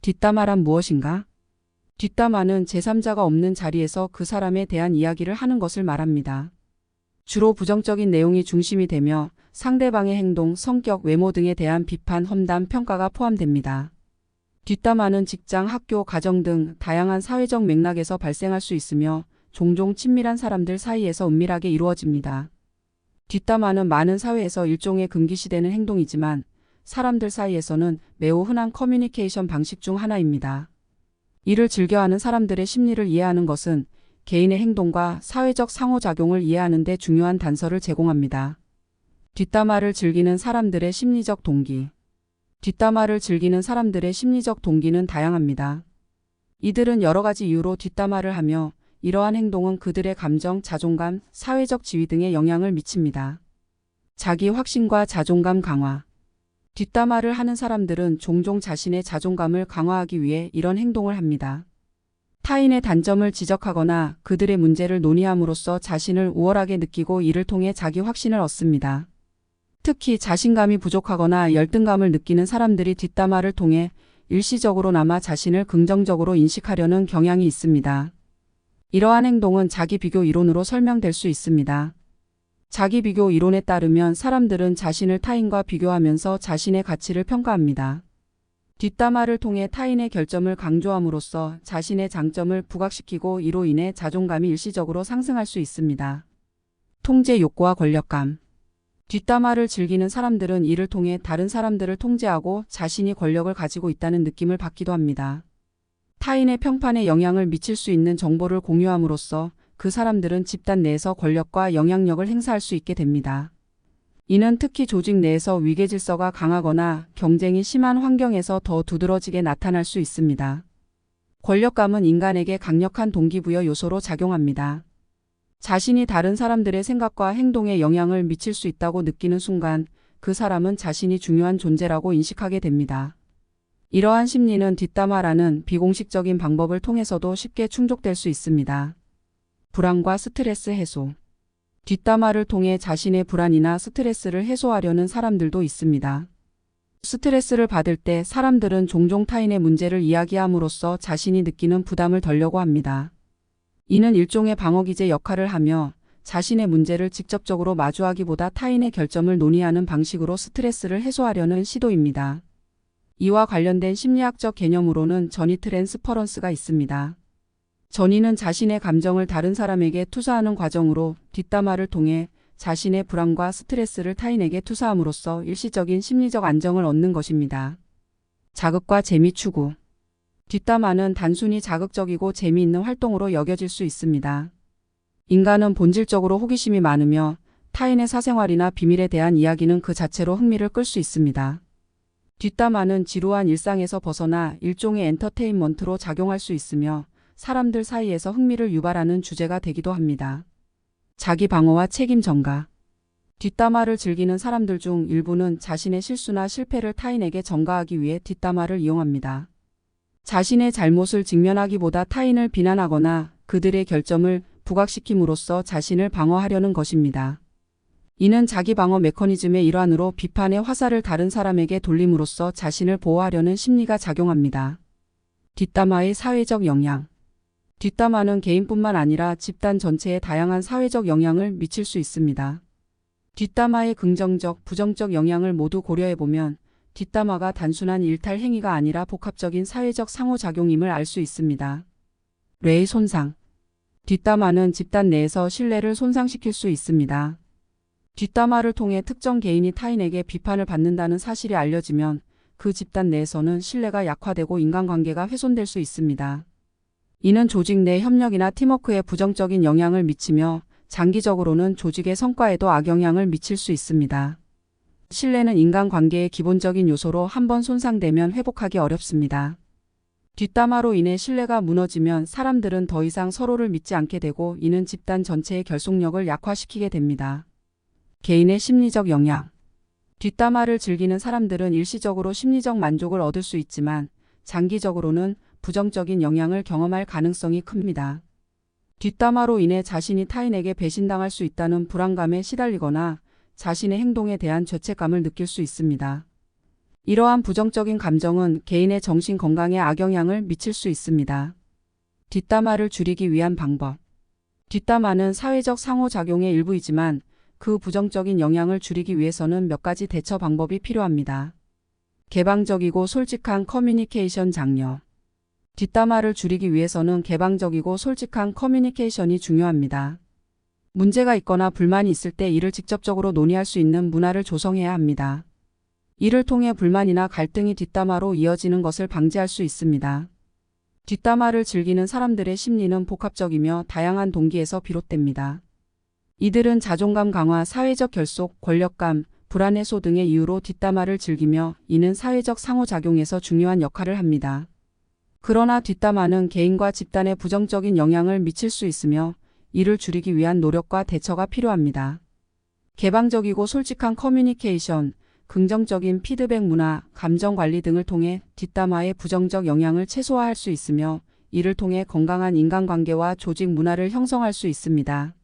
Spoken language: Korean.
뒷담화란 무엇인가? 뒷담화는 제3자가 없는 자리에서 그 사람에 대한 이야기를 하는 것을 말합니다. 주로 부정적인 내용이 중심이 되며 상대방의 행동, 성격, 외모 등에 대한 비판, 험담, 평가가 포함됩니다. 뒷담화는 직장, 학교, 가정 등 다양한 사회적 맥락에서 발생할 수 있으며 종종 친밀한 사람들 사이에서 은밀하게 이루어집니다. 뒷담화는 많은 사회에서 일종의 금기시되는 행동이지만 사람들 사이에서는 매우 흔한 커뮤니케이션 방식 중 하나입니다. 이를 즐겨하는 사람들의 심리를 이해하는 것은 개인의 행동과 사회적 상호작용을 이해하는 데 중요한 단서를 제공합니다. 뒷담화를 즐기는 사람들의 심리적 동기. 뒷담화를 즐기는 사람들의 심리적 동기는 다양합니다. 이들은 여러 가지 이유로 뒷담화를 하며 이러한 행동은 그들의 감정, 자존감, 사회적 지위 등에 영향을 미칩니다. 자기 확신과 자존감 강화. 뒷담화를 하는 사람들은 종종 자신의 자존감을 강화하기 위해 이런 행동을 합니다. 타인의 단점을 지적하거나 그들의 문제를 논의함으로써 자신을 우월하게 느끼고 이를 통해 자기 확신을 얻습니다. 특히 자신감이 부족하거나 열등감을 느끼는 사람들이 뒷담화를 통해 일시적으로나마 자신을 긍정적으로 인식하려는 경향이 있습니다. 이러한 행동은 자기 비교 이론으로 설명될 수 있습니다. 자기 비교 이론에 따르면 사람들은 자신을 타인과 비교하면서 자신의 가치를 평가합니다. 뒷담화를 통해 타인의 결점을 강조함으로써 자신의 장점을 부각시키고 이로 인해 자존감이 일시적으로 상승할 수 있습니다. 통제 욕구와 권력감. 뒷담화를 즐기는 사람들은 이를 통해 다른 사람들을 통제하고 자신이 권력을 가지고 있다는 느낌을 받기도 합니다. 타인의 평판에 영향을 미칠 수 있는 정보를 공유함으로써 그 사람들은 집단 내에서 권력과 영향력을 행사할 수 있게 됩니다. 이는 특히 조직 내에서 위계질서가 강하거나 경쟁이 심한 환경에서 더 두드러지게 나타날 수 있습니다. 권력감은 인간에게 강력한 동기부여 요소로 작용합니다. 자신이 다른 사람들의 생각과 행동에 영향을 미칠 수 있다고 느끼는 순간 그 사람은 자신이 중요한 존재라고 인식하게 됩니다. 이러한 심리는 뒷담화라는 비공식적인 방법을 통해서도 쉽게 충족될 수 있습니다. 불안과 스트레스 해소. 뒷담화를 통해 자신의 불안이나 스트레스를 해소하려는 사람들도 있습니다. 스트레스를 받을 때 사람들은 종종 타인의 문제를 이야기함으로써 자신이 느끼는 부담을 덜려고 합니다. 이는 일종의 방어기제 역할을 하며 자신의 문제를 직접적으로 마주하기보다 타인의 결점을 논의하는 방식으로 스트레스를 해소하려는 시도입니다. 이와 관련된 심리학적 개념으로는 전이 트랜스퍼런스가 있습니다. 전이는 자신의 감정을 다른 사람에게 투사하는 과정으로 뒷담화를 통해 자신의 불안과 스트레스를 타인에게 투사함으로써 일시적인 심리적 안정을 얻는 것입니다. 자극과 재미 추구. 뒷담화는 단순히 자극적이고 재미있는 활동으로 여겨질 수 있습니다. 인간은 본질적으로 호기심이 많으며 타인의 사생활이나 비밀에 대한 이야기는 그 자체로 흥미를 끌 수 있습니다. 뒷담화는 지루한 일상에서 벗어나 일종의 엔터테인먼트로 작용할 수 있으며 사람들 사이에서 흥미를 유발하는 주제가 되기도 합니다. 자기 방어와 책임 전가. 뒷담화를 즐기는 사람들 중 일부는 자신의 실수나 실패를 타인에게 전가하기 위해 뒷담화를 이용합니다. 자신의 잘못을 직면하기보다 타인을 비난하거나 그들의 결점을 부각시킴으로써 자신을 방어하려는 것입니다. 이는 자기 방어 메커니즘의 일환으로 비판의 화살을 다른 사람에게 돌림으로써 자신을 보호하려는 심리가 작용합니다. 뒷담화의 사회적 영향. 뒷담화는 개인뿐만 아니라 집단 전체에 다양한 사회적 영향을 미칠 수 있습니다. 뒷담화의 긍정적, 부정적 영향을 모두 고려해보면 뒷담화가 단순한 일탈 행위가 아니라 복합적인 사회적 상호작용임을 알 수 있습니다. 뇌의 손상. 뒷담화는 집단 내에서 신뢰를 손상시킬 수 있습니다. 뒷담화를 통해 특정 개인이 타인에게 비판을 받는다는 사실이 알려지면 그 집단 내에서는 신뢰가 약화되고 인간관계가 훼손될 수 있습니다. 이는 조직 내 협력이나 팀워크에 부정적인 영향을 미치며 장기적으로는 조직의 성과에도 악영향을 미칠 수 있습니다. 신뢰는 인간관계의 기본적인 요소로 한번 손상되면 회복하기 어렵습니다. 뒷담화로 인해 신뢰가 무너지면 사람들은 더 이상 서로를 믿지 않게 되고 이는 집단 전체의 결속력을 약화시키게 됩니다. 개인의 심리적 영향. 뒷담화를 즐기는 사람들은 일시적으로 심리적 만족을 얻을 수 있지만 장기적으로는 부정적인 영향을 경험할 가능성이 큽니다. 뒷담화로 인해 자신이 타인에게 배신당할 수 있다는 불안감에 시달리거나 자신의 행동에 대한 죄책감을 느낄 수 있습니다. 이러한 부정적인 감정은 개인의 정신 건강에 악영향을 미칠 수 있습니다. 뒷담화를 줄이기 위한 방법. 뒷담화는 사회적 상호작용의 일부이지만 그 부정적인 영향을 줄이기 위해서는 몇 가지 대처 방법이 필요합니다. 개방적이고 솔직한 커뮤니케이션 장려. 뒷담화를 줄이기 위해서는 개방적이고 솔직한 커뮤니케이션이 중요합니다. 문제가 있거나 불만이 있을 때 이를 직접적으로 논의할 수 있는 문화를 조성해야 합니다. 이를 통해 불만이나 갈등이 뒷담화로 이어지는 것을 방지할 수 있습니다. 뒷담화를 즐기는 사람들의 심리는 복합적이며 다양한 동기에서 비롯됩니다. 이들은 자존감 강화, 사회적 결속, 권력감, 불안 해소 등의 이유로 뒷담화를 즐기며 이는 사회적 상호작용에서 중요한 역할을 합니다. 그러나 뒷담화는 개인과 집단에 부정적인 영향을 미칠 수 있으며 이를 줄이기 위한 노력과 대처가 필요합니다. 개방적이고 솔직한 커뮤니케이션, 긍정적인 피드백 문화, 감정 관리 등을 통해 뒷담화의 부정적 영향을 최소화할 수 있으며 이를 통해 건강한 인간관계와 조직 문화를 형성할 수 있습니다.